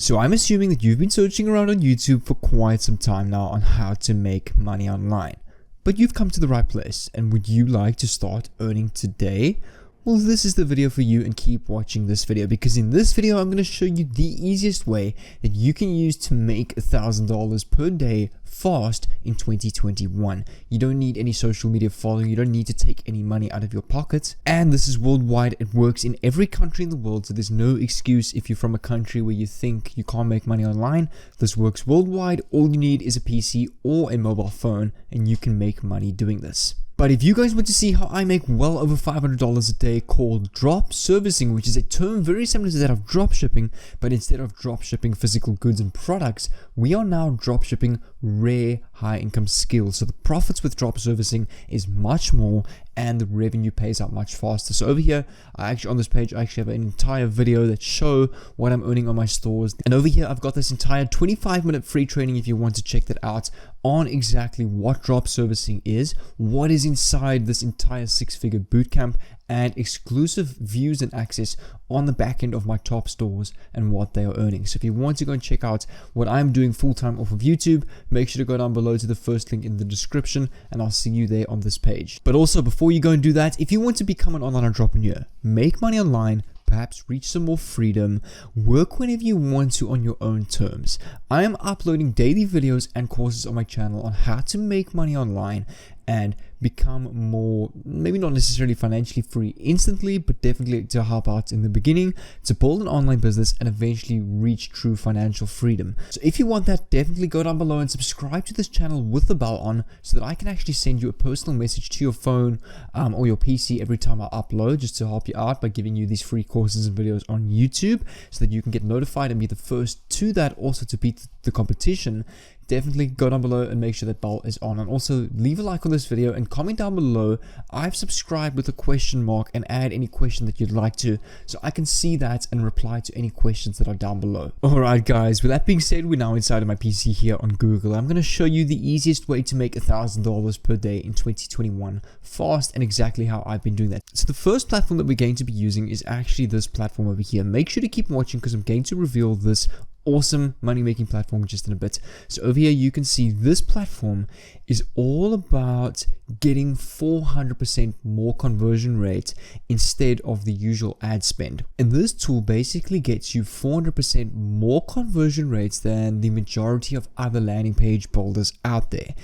So I'm assuming that you've been searching around on YouTube for quite some time now on how to make money online. But you've come to the right place, and would you like to start earning today? Well, this is the video for you, and keep watching this video, because in this video I'm going to show you the easiest way that you can use to make $1,000 per day fast in 2021. You don't need any social media following, you don't need to take any money out of your pocket, and this is worldwide. It works in every country in the world, so there's no excuse if you're from a country where you think you can't make money online. This works worldwide. All you need is a PC or a mobile phone, and you can make money doing this. But if you guys want to see how I make well over $500 a day called drop servicing, which is a term very similar to that of drop shipping, but instead of drop shipping physical goods and products, we are now drop shipping rare high income skills. So the profits with drop servicing is much more, and the revenue pays out much faster. So over here, on this page, I actually have an entire video that show what I'm earning on my stores. And over here, I've got this entire 25-minute free training if you want to check that out on exactly what drop servicing is, what is inside this entire 6-figure bootcamp, and exclusive views and access on the back end of my top stores and what they are earning. So if you want to go and check out what I'm doing full-time off of YouTube, make sure to go down below to the first link in the description, and I'll see you there on this page. But also, before you go and do that, if you want to become an online entrepreneur, make money online, perhaps reach some more freedom, work whenever you want to on your own terms, I am uploading daily videos and courses on my channel on how to make money online and become more, maybe not necessarily financially free instantly, but definitely to help out in the beginning, to build an online business and eventually reach true financial freedom. So if you want that, definitely go down below and subscribe to this channel with the bell on, so that I can actually send you a personal message to your phone or your PC every time I upload, just to help you out by giving you these free courses and videos on YouTube, so that you can get notified and be the first to that, also to beat the competition. Definitely go down below and make sure that bell is on, and also leave a like on this video and comment down below I've subscribed with a question mark, and add any question that you'd like to, so I can see that and reply to any questions that are down below. Alright guys, with that being said, we're now inside of my PC here on Google. I'm going to show you the easiest way to make $1,000 per day in 2021 fast, and exactly how I've been doing that. So the first platform that we're going to be using is actually this platform over here. Make sure to keep watching, because I'm going to reveal this awesome money making platform just in a bit. So over here you can see this platform is all about getting 400% more conversion rate instead of the usual ad spend. And this tool basically gets you 400% more conversion rates than the majority of other landing page builders out there.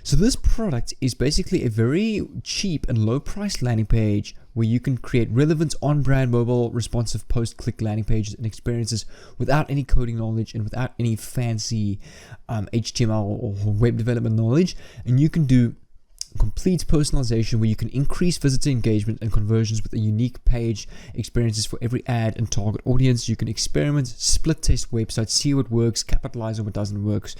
So this product is basically a very cheap and low price landing page where you can create relevant on-brand mobile responsive post-click landing pages and experiences without any coding knowledge and without any fancy HTML or web development knowledge. And you can do complete personalization where you can increase visitor engagement and conversions with a unique page experiences for every ad and target audience. You can experiment, split test websites, see what works, capitalize on what doesn't work.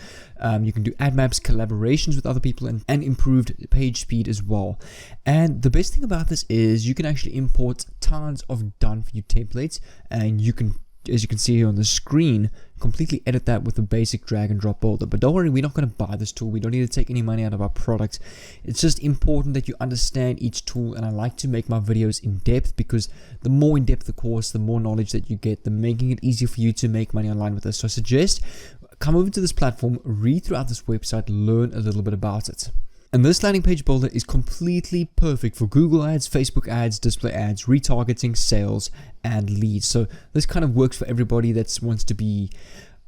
You can do ad maps, collaborations with other people, and improved page speed as well. And the best thing about this is you can actually import tons of done for you templates, and you can, as you can see here on the screen, completely edit that with a basic drag and drop builder. But don't worry, we're not going to buy this tool. We don't need to take any money out of our product. It's just important that you understand each tool, and I like to make my videos in depth, because the more in depth the course, the more knowledge that you get, the making it easier for you to make money online with this. So I suggest come over to this platform, read throughout this website, learn a little bit about it. And this landing page builder is completely perfect for Google ads, Facebook ads, display ads, retargeting, sales, and leads. So this kind of works for everybody that wants to be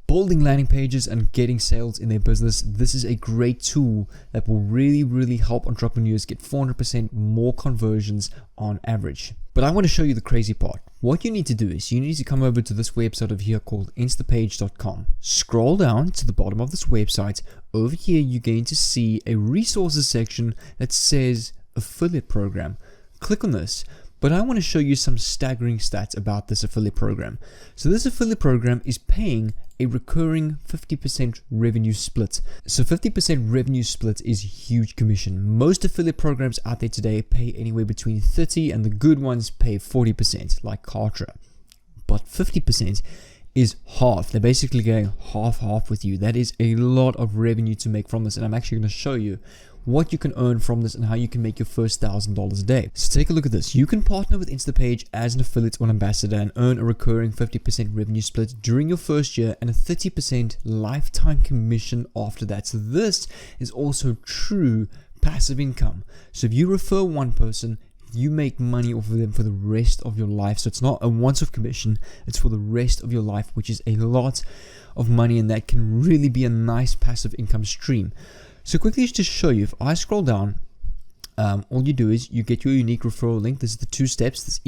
building landing pages and getting sales in their business. This is a great tool that will really help entrepreneurs get 400% more conversions on average. But I want to show you the crazy part. What you need to do is you need to come over to this website over here called instapage.com. Scroll down to the bottom of this website. Over here you're going to see a resources section that says affiliate program. Click on this. But I want to show you some staggering stats about this affiliate program. So this affiliate program is paying a recurring 50% revenue split. So 50% revenue split is a huge commission. Most affiliate programs out there today pay anywhere between 30%, and the good ones pay 40%, like Kartra. But 50% is half. They're basically going half with you. That is a lot of revenue to make from this, and I'm actually going to show you what you can earn from this and how you can make your first $1,000 a day. So take a look at this. You can partner with Instapage as an affiliate or ambassador and earn a recurring 50% revenue split during your first year and a 30% lifetime commission after that. So this is also true passive income. So if you refer one person, you make money off of them for the rest of your life. So it's not a once-off commission, it's for the rest of your life, which is a lot of money, and that can really be a nice passive income stream. So quickly just to show you, if I scroll down, all you do is you get your unique referral link. This is the 2 steps. This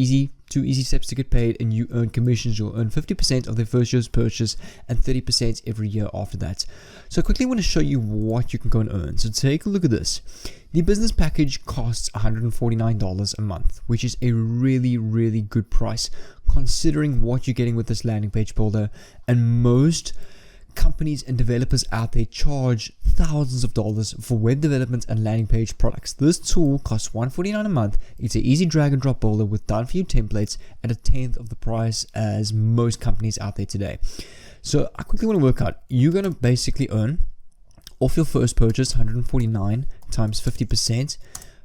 two easy steps to get paid, and you earn commissions. You'll earn 50% of their first year's purchase and 30% every year after that. So I quickly want to show you what you can go and earn. So take a look at this. The business package costs $149 a month, which is a really, really good price considering what you're getting with this landing page builder. And most companies and developers out there charge thousands of dollars for web development and landing page products. This tool costs $149 a month. It's an easy drag and drop builder with done for you templates at a 10th of the price as most companies out there today. So I quickly want to work out, you're going to basically earn off your first purchase $149 times 50%,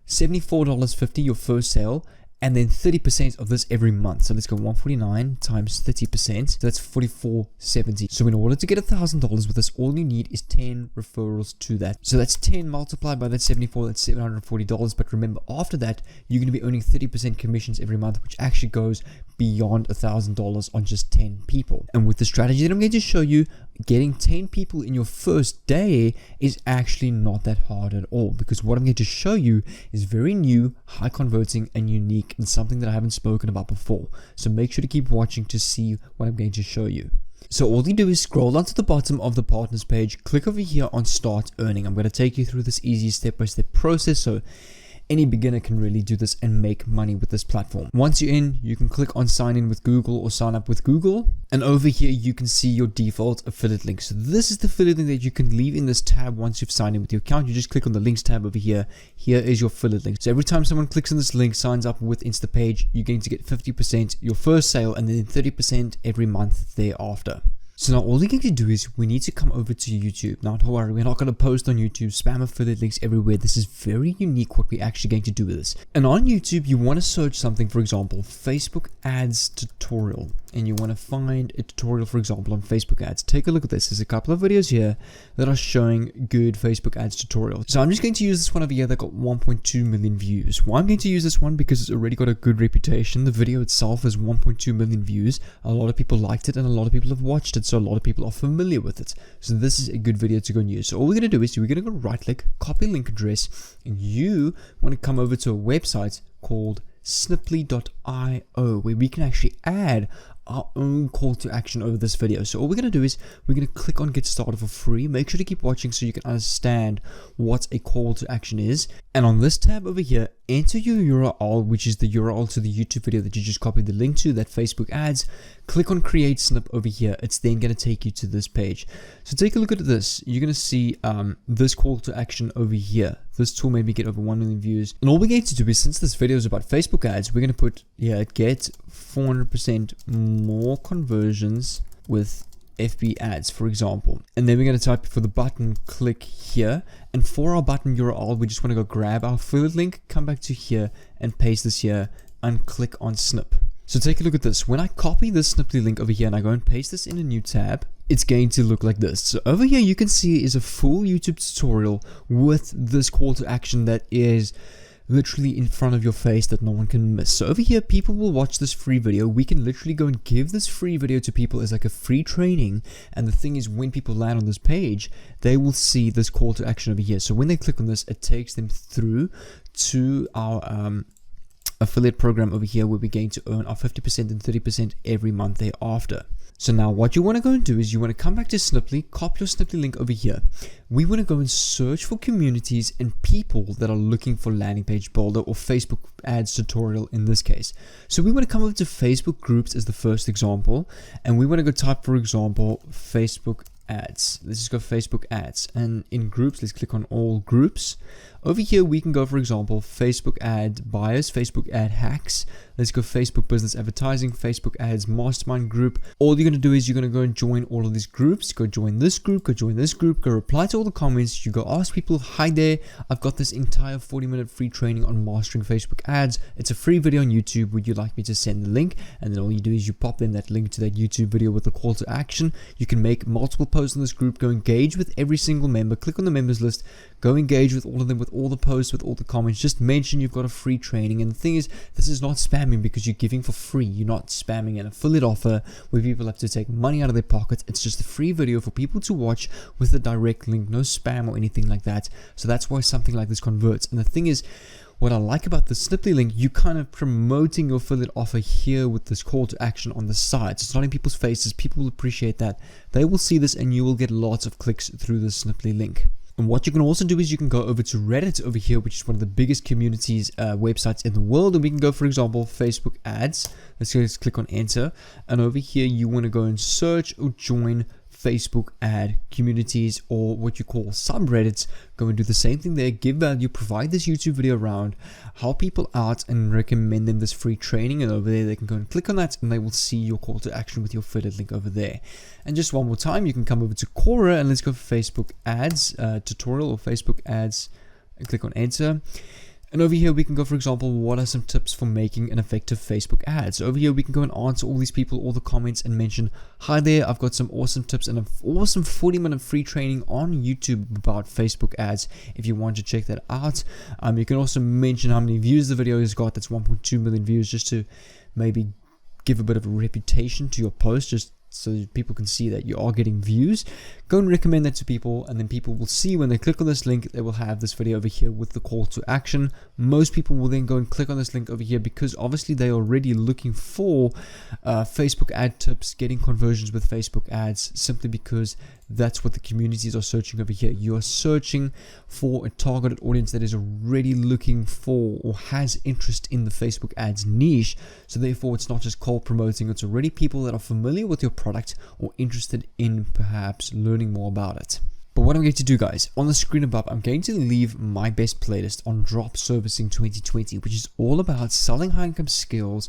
$74.50 your first sale, and then 30% of this every month. So let's go 149 times 30%. So that's $44.70. So in order to get $1,000 with this, all you need is 10 referrals to that. So that's 10 multiplied by that 74, that's $740. But remember, after that, you're going to be earning 30% commissions every month, which actually goes beyond $1,000 on just 10 people. And with the strategy that I'm going to show you, getting 10 people in your first day is actually not that hard at all, because what I'm going to show you is very new, high converting, and unique, and something that I haven't spoken about before. So make sure to keep watching to see what I'm going to show you. So all you do is scroll down to the bottom of the partners page, click over here on start earning. I'm going to take you through this easy step-by-step process, so any beginner can really do this and make money with this platform. Once you're in, you can click on sign in with Google or sign up with Google. And over here, you can see your default affiliate link. So this is the affiliate link that you can leave in this tab once you've signed in with your account. You just click on the links tab over here. Here is your affiliate link. So every time someone clicks on this link, signs up with Instapage, you're going to get 50% your first sale and then 30% every month thereafter. So now all you're going to do is we need to come over to YouTube. Now don't worry, we're not going to post on YouTube, spam affiliate links everywhere. This is very unique what we're actually going to do with this. And on YouTube, you want to search something, for example, Facebook ads tutorial. And you want to find a tutorial, for example, on Facebook ads. Take a look at this. There's a couple of videos here that are showing good Facebook ads tutorials. So I'm just going to use this one over here that got 1.2 million views. Why I'm going to use this one? Because it's already got a good reputation. The video itself has 1.2 million views. A lot of people liked it and a lot of people have watched it. So a lot of people are familiar with it. So this is a good video to go and use. So all we're going to do is we're going to go right click, copy link address, and you want to come over to a website called sniply.io where we can actually add our own call to action over this video. So all we're going to do is we're going to click on get started for free. Make sure to keep watching so you can understand what a call to action is. And on this tab over here, enter your URL, which is the URL to the YouTube video that you just copied the link to, that Facebook ads. Click on create snip over here. It's then going to take you to this page. So take a look at this. You're going to see this call to action over here. This tool made me get over 1 million views. And all we're going to do is, since this video is about Facebook ads, we're going to put here, get 400% more conversions with FB ads, for example. And then we're going to type for the button, click here. And for our button URL, we just want to go grab our affiliate link, come back to here and paste this here and click on snip. So take a look at this. When I copy this Sniply link over here and I go and paste this in a new tab, it's going to look like this. So over here you can see is a full YouTube tutorial with this call to action that is literally in front of your face that no one can miss. So over here people will watch this free video. We can literally go and give this free video to people as like a free training, and the thing is when people land on this page they will see this call to action over here. So when they click on this, it takes them through to our affiliate program over here where we're going to earn our 50% and 30% every month thereafter. So now what you want to go and do is you want to come back to Sniply, copy your Sniply link over here. We want to go and search for communities and people that are looking for landing page builder or Facebook ads tutorial in this case. So we want to come over to Facebook groups as the first example, and we want to go type, for example, Facebook ads. Let's just go Facebook ads, and in groups let's click on all groups. Over here we can go, for example, Facebook ad buyers, Facebook ad hacks, Let's go Facebook business advertising, Facebook ads, mastermind group. All you're going to do is you're going to go and join all of these groups. Go join this group, go join this group, go reply to all the comments. You go ask people, hi there, I've got this entire 40-minute free training on mastering Facebook ads. It's a free video on YouTube. Would you like me to send the link? And then all you do is you pop in that link to that YouTube video with the call to action. You can make multiple posts in this group, go engage with every single member, click on the members list, go engage with all of them, with all the posts, with all the comments. Just mention you've got a free training. And the thing is, this is not spamming because you're giving for free. You're not spamming an affiliate offer where people have to take money out of their pockets. It's just a free video for people to watch with a direct link, no spam or anything like that. So that's why something like this converts. And the thing is, what I like about the Sniply link, you kind of promoting your affiliate offer here with this call to action on the side. So it's not in people's faces. People will appreciate that. They will see this and you will get lots of clicks through the Sniply link. And what you can also do is you can go over to Reddit over here, which is one of the biggest communities websites in the world. And we can go, for example, Facebook ads. Let's just click on enter. And over here, you want to go and search or join Facebook ad communities, or what you call subreddits. Go and do the same thing there, give value, provide this YouTube video around, help people out and recommend them this free training, and over there they can go and click on that and they will see your call to action with your affiliate link over there. And just one more time, you can come over to Quora and let's go for Facebook ads tutorial or Facebook ads and click on enter. And over here we can go, for example, what are some tips for making an effective Facebook ad? So over here we can go and answer all these people, all the comments, and mention, hi there, I've got some awesome tips and an awesome 40-minute free training on YouTube about Facebook ads if you want to check that out. You can also mention how many views the video has got. That's 1.2 million views, just to maybe give a bit of a reputation to your post, just so that people can see that you are getting views. Go and recommend that to people, and then people will see when they click on this link, they will have this video over here with the call to action. Most people will then go and click on this link over here because obviously they're already looking for Facebook ad tips, getting conversions with Facebook ads, simply because that's what the communities are searching over here. You are searching for a targeted audience that is already looking for or has interest in the Facebook ads niche. So therefore, it's not just cold promoting, it's already people that are familiar with your product or interested in perhaps learning more about it. But what I'm going to do, guys, on the screen above, I'm going to leave my best playlist on Drop Servicing 2020, which is all about selling high income skills,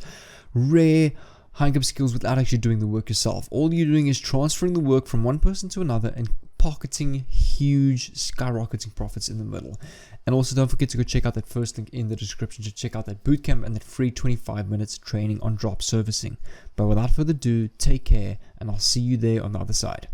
rare high income skills without actually doing the work yourself. All you're doing is transferring the work from one person to another and pocketing huge skyrocketing profits in the middle. And also don't forget to go check out that first link in the description to check out that bootcamp and that free 25 minutes training on drop servicing. But without further ado, take care and I'll see you there on the other side.